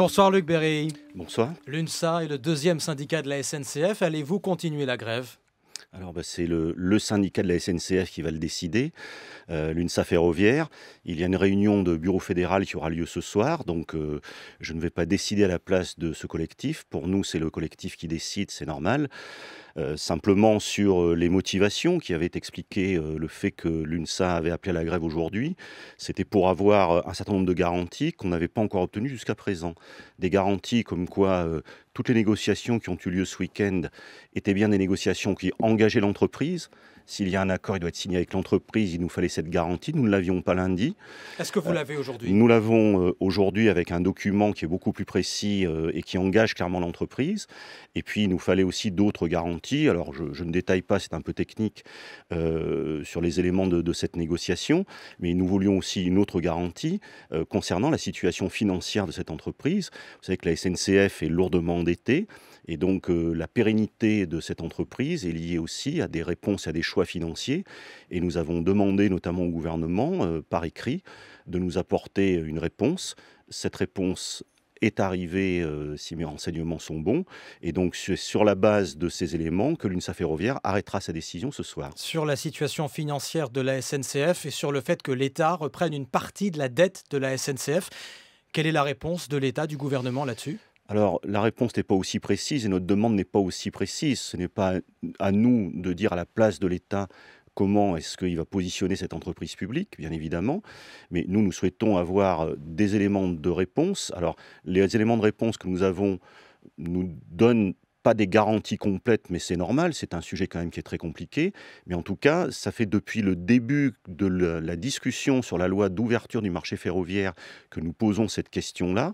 Bonsoir Luc Berry. Bonsoir. L'UNSA est le deuxième syndicat de la SNCF. Allez-vous continuer la grève? Alors c'est le syndicat de la SNCF qui va le décider, l'UNSA Ferroviaire. Il y a une réunion de bureau fédéral qui aura lieu ce soir, donc je ne vais pas décider à la place de ce collectif. Pour nous, c'est le collectif qui décide, c'est normal. Simplement sur les motivations qui avaient expliqué le fait que l'UNSA avait appelé à la grève aujourd'hui, c'était pour avoir un certain nombre de garanties qu'on n'avait pas encore obtenues jusqu'à présent. Des garanties comme quoi toutes les négociations qui ont eu lieu ce week-end étaient bien des négociations qui engageaient l'entreprise. S'il y a un accord, il doit être signé avec l'entreprise, il nous fallait cette garantie. Nous ne l'avions pas lundi. Est-ce que vous l'avez aujourd'hui? Nous l'avons aujourd'hui avec un document qui est beaucoup plus précis et qui engage clairement l'entreprise. Et puis, il nous fallait aussi d'autres garanties. Alors, je ne détaille pas, c'est un peu technique, sur les éléments de cette négociation. Mais nous voulions aussi une autre garantie concernant la situation financière de cette entreprise. Vous savez que la SNCF est lourdement endettée. Et donc, la pérennité de cette entreprise est liée aussi à des réponses à des choix financiers. Et nous avons demandé notamment au gouvernement, par écrit, de nous apporter une réponse. Cette réponse est arrivée, si mes renseignements sont bons. Et donc, c'est sur la base de ces éléments que l'UNSA Ferroviaire arrêtera sa décision ce soir. Sur la situation financière de la SNCF et sur le fait que l'État reprenne une partie de la dette de la SNCF, quelle est la réponse de l'État, du gouvernement là-dessus? Alors, la réponse n'est pas aussi précise et notre demande n'est pas aussi précise. Ce n'est pas à nous de dire à la place de l'État comment est-ce qu'il va positionner cette entreprise publique, bien évidemment. Mais nous souhaitons avoir des éléments de réponse. Alors, les éléments de réponse que nous avons nous donnent pas des garanties complètes, mais c'est normal, c'est un sujet quand même qui est très compliqué. Mais en tout cas, ça fait depuis le début de la discussion sur la loi d'ouverture du marché ferroviaire que nous posons cette question-là.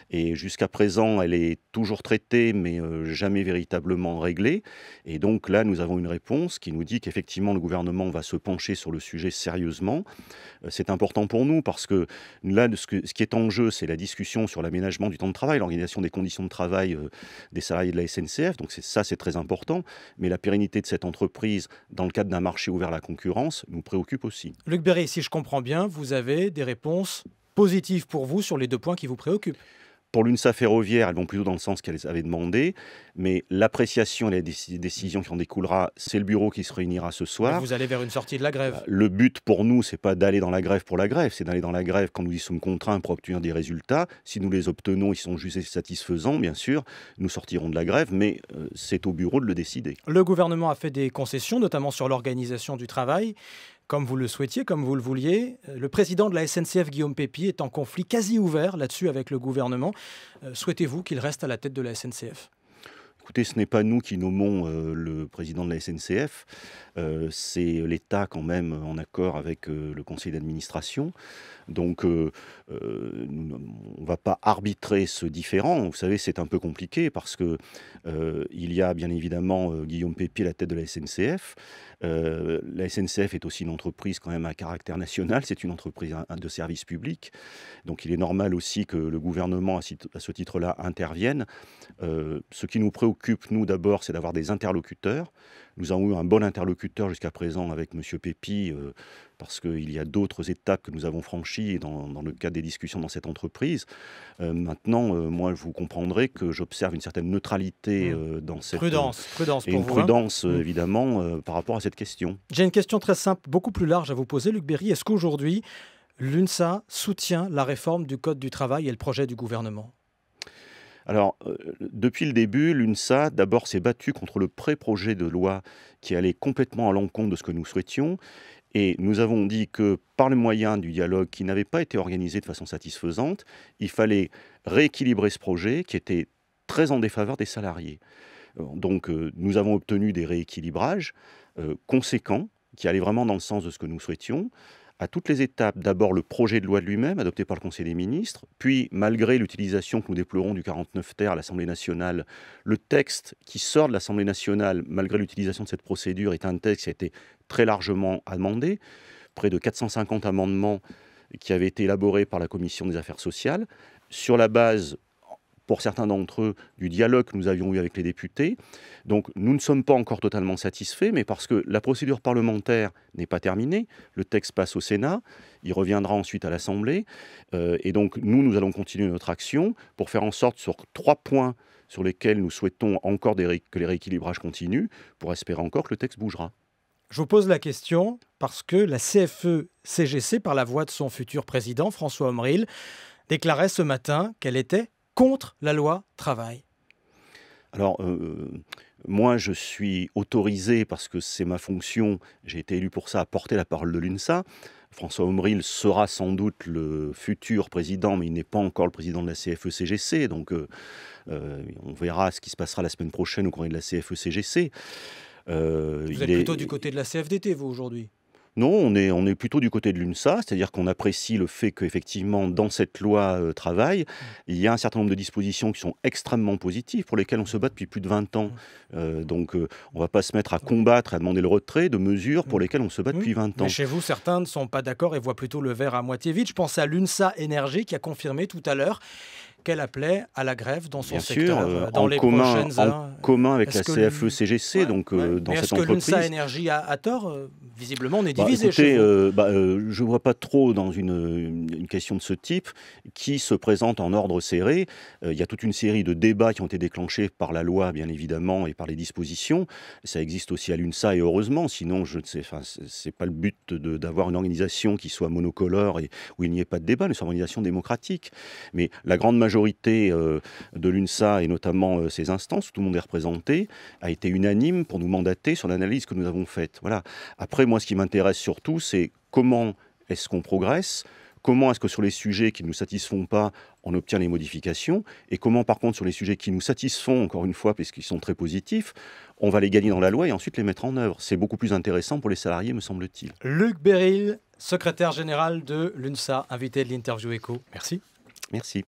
Et jusqu'à présent, elle est toujours traitée, mais jamais véritablement réglée. Et donc là, nous avons une réponse qui nous dit qu'effectivement, le gouvernement va se pencher sur le sujet sérieusement. C'est important pour nous parce que là, ce qui est en jeu, c'est la discussion sur l'aménagement du temps de travail, l'organisation des conditions de travail des salariés de la SNCF. Donc c'est très important. Mais la pérennité de cette entreprise, dans le cadre d'un marché ouvert à la concurrence, nous préoccupe aussi. Luc Berry, si je comprends bien, vous avez des réponses positives pour vous sur les deux points qui vous préoccupent. Pour l'UNSA Ferroviaire, elles vont plutôt dans le sens qu'elles avaient demandé, mais l'appréciation et la décision qui en découlera, c'est le bureau qui se réunira ce soir. Mais vous allez vers une sortie de la grève. Le but pour nous, c'est pas d'aller dans la grève pour la grève, c'est d'aller dans la grève quand nous y sommes contraints pour obtenir des résultats. Si nous les obtenons, ils sont jugés satisfaisants, bien sûr, nous sortirons de la grève, mais c'est au bureau de le décider. Le gouvernement a fait des concessions, notamment sur l'organisation du travail. Comme vous le souhaitiez, comme vous le vouliez. Le président de la SNCF, Guillaume Pepy, est en conflit quasi ouvert là-dessus avec le gouvernement. Souhaitez-vous qu'il reste à la tête de la SNCF ? Écoutez, ce n'est pas nous qui nommons le président de la SNCF, c'est l'État quand même en accord avec le conseil d'administration. Donc on ne va pas arbitrer ce différend. Vous savez, c'est un peu compliqué parce que il y a bien évidemment Guillaume Pepy à la tête de la SNCF. La SNCF est aussi une entreprise quand même à caractère national, c'est une entreprise de service public. Donc il est normal aussi que le gouvernement, à ce titre-là, intervienne. Ce qui nous préoccupe, nous, d'abord, c'est d'avoir des interlocuteurs. Nous avons eu un bon interlocuteur jusqu'à présent avec M. Pepy, parce qu'il y a d'autres étapes que nous avons franchies dans le cadre des discussions dans cette entreprise. Maintenant, moi, vous comprendrez que j'observe une certaine neutralité dans cette... Prudence pour et une vous. prudence, évidemment, par rapport à cette question. J'ai une question très simple, beaucoup plus large à vous poser, Luc Berry. Est-ce qu'aujourd'hui, l'UNSA soutient la réforme du Code du travail et le projet du gouvernement ? Alors, depuis le début, l'UNSA, d'abord, s'est battue contre le pré-projet de loi qui allait complètement à l'encontre de ce que nous souhaitions. Et nous avons dit que, par le moyen du dialogue qui n'avait pas été organisé de façon satisfaisante, il fallait rééquilibrer ce projet qui était très en défaveur des salariés. Donc, nous avons obtenu des rééquilibrages conséquents qui allaient vraiment dans le sens de ce que nous souhaitions. À toutes les étapes, d'abord le projet de loi de lui-même, adopté par le Conseil des ministres, puis, malgré l'utilisation que nous déplorons du 49 ter à l'Assemblée nationale, le texte qui sort de l'Assemblée nationale, malgré l'utilisation de cette procédure, est un texte qui a été très largement amendé, près de 450 amendements qui avaient été élaborés par la Commission des affaires sociales, sur la base pour certains d'entre eux, du dialogue que nous avions eu avec les députés. Donc nous ne sommes pas encore totalement satisfaits, mais parce que la procédure parlementaire n'est pas terminée, le texte passe au Sénat, il reviendra ensuite à l'Assemblée, et donc nous allons continuer notre action pour faire en sorte, sur 3 points sur lesquels nous souhaitons encore que les rééquilibrages continuent, pour espérer encore que le texte bougera. Je vous pose la question parce que la CFE-CGC, par la voix de son futur président, François Hommeril, déclarait ce matin qu'elle était contre la loi travail. Alors, moi, je suis autorisé, parce que c'est ma fonction, j'ai été élu pour ça, à porter la parole de l'UNSA. François Hommeril sera sans doute le futur président, mais il n'est pas encore le président de la CFE-CGC, donc on verra ce qui se passera la semaine prochaine au congrès de la CFE-CGC. Vous êtes plutôt du côté de la CFDT, vous, aujourd'hui? Non, on est plutôt du côté de l'UNSA, c'est-à-dire qu'on apprécie le fait qu'effectivement, dans cette loi travail, il y a un certain nombre de dispositions qui sont extrêmement positives, pour lesquelles on se bat depuis plus de 20 ans. Donc on ne va pas se mettre à combattre, à demander le retrait de mesures pour lesquelles on se bat depuis 20 ans. Mais chez vous, certains ne sont pas d'accord et voient plutôt le verre à moitié vide. Je pense à l'UNSA Énergie qui a confirmé tout à l'heure qu'elle appelait à la grève dans son secteur dans les prochaines heures. En commun avec la CFE-CGC, donc dans cette entreprise. Est-ce que l'UNSA Énergie a tort? Visiblement, on est divisé. Écoutez, chez vous. Je ne vois pas trop dans une question de ce type qui se présente en ordre serré. Il y a toute une série de débats qui ont été déclenchés par la loi, bien évidemment, et par les dispositions. Ça existe aussi à l'UNSA, et heureusement, sinon, je ne sais, c'est pas le but d'avoir une organisation qui soit monocolore et où il n'y ait pas de débat, mais c'est une organisation démocratique. Mais la grande majorité de l'UNSA, et notamment ses instances, où tout le monde est représenté, a été unanime pour nous mandater sur l'analyse que nous avons faite. Voilà. Après, moi, ce qui m'intéresse surtout, c'est comment est-ce qu'on progresse, comment est-ce que sur les sujets qui ne nous satisfont pas, on obtient les modifications, et comment, par contre, sur les sujets qui nous satisfont, encore une fois, puisqu'ils sont très positifs, on va les gagner dans la loi et ensuite les mettre en œuvre. C'est beaucoup plus intéressant pour les salariés, me semble-t-il. Luc Béryl, secrétaire général de l'UNSA, invité de l'Interview Écho. Merci. Merci.